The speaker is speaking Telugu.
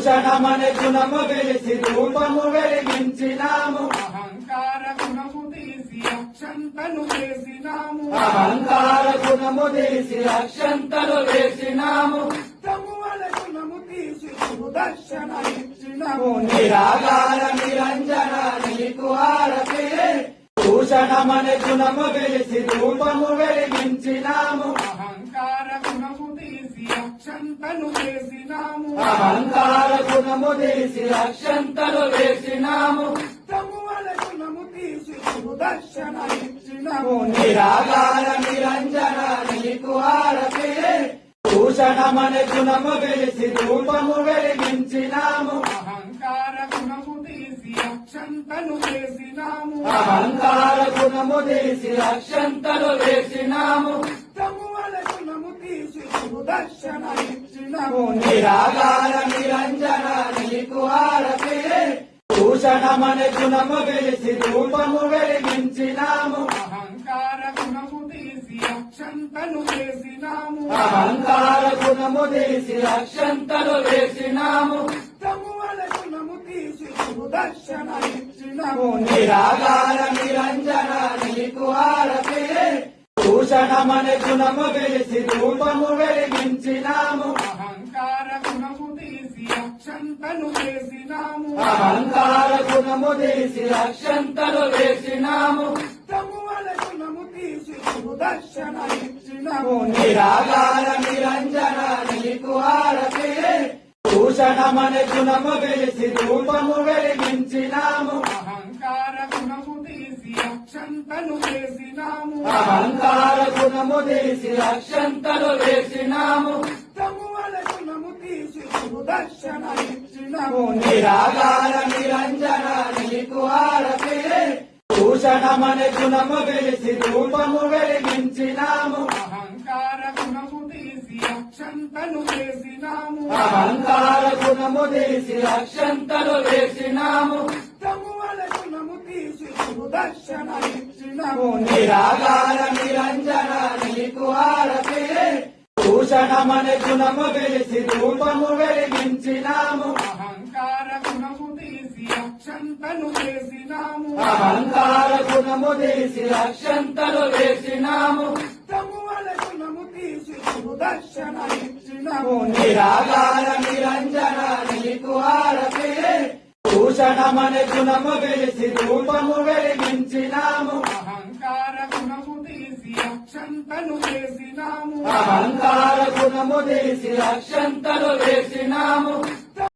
భూషణమనే గుణము వెలిసి రూపము వెలిగించినాము అహంకార గుణము తీసి అక్షంతలు వేసినాము అహంకార గుణము తీసి అక్షంతలు వేసినాము తమువల గుణము తీసి సుదర్శన ఇచ్చినాము నిరాకార నిరంజన నీకు హారతి భూషణమనే గుణము వెలిసి రూపము వెలిగించినాము అహంకార గుణము తీసి అక్షంతలు వేసినాము అహంకార గుణము తీసి అక్షంతలు వేసినాము తమువల గుణము తీసి సుదర్శన ఇచ్చినాము నిరాకార నిరంజన నీకు హారతి భూషణమనే గుణము వెలిసి రూపము వెలిగించినాము అహంకార గుణము తీసి అక్షంతలు వేసినాము అహంకార గుణము తీసి అక్షంతలు వేసినాము తమువల గుణము తీసి సుదర్శన ఇచ్చినాము నిరాకార నిరంజన నీకు హారతి భూషణమనే గుణము వెలిసి రూపము వెలిగించినాము అహంకార గుణము తీసి అక్షంతలు వేసినాము అహంకార గుణము తీసి అక్షంతలు వేసినాము తమువల గుణము తీసి సుదర్శన ఇచ్చినాము నిరాకార నిరంజన నీకు హారతి భూషణమనే గుణము వెలిసి రూపము వెలిగించినాము అహంకార గుణము తీసి అక్షంతలు వేసినాము అహంకార గుణము తీసి అక్షంతలు వేసినాము తమువల గుణము తీసి సుదర్శన ఇచ్చినాము నిరాకార నిరంజన నీకు హారతి భూషణమనే గుణము వెలిసి రూపము వెలిగించినాము అహంకార గుణము తీసి అక్షంతలు వేసినాము అహంకార గుణము తీసి అక్షంతలు వేసినాము తమువల గుణము తీసి సుదర్శన ఇచ్చినాము నిరాకార నిరంజన నీకు హారతి భూషణమనే గుణము వెలిసి రూపము వెలిగించినాము అహంకార గుణము తీసి అక్షంతలు వేసినాము అహంకార గుణము తీసి అక్షంతలు వేసినాము తమువల గుణము తీసి సుదర్శన ఇచ్చినాము నిరాకార నిరంజన నీకు హారతి భూషణమనే గుణము వెలిసి రూపము వెలిగించినాము అహంకార గుణము తీసి అక్షంతలు వేసినాము అహంకార గుణము తీసి అక్షంతలు వేసినాము తమువల గుణము తీసి సుదర్శన ఇచ్చినాము నిరాకార నిరంజన నీకు హారతి భూషణమనే గుణము వెలిసి రూపము వెలిగించినాము అహంకార గుణము తీసి అక్షంతలు వేసినాము అహంకార గుణము తీసి అక్షంతలు వేసినాము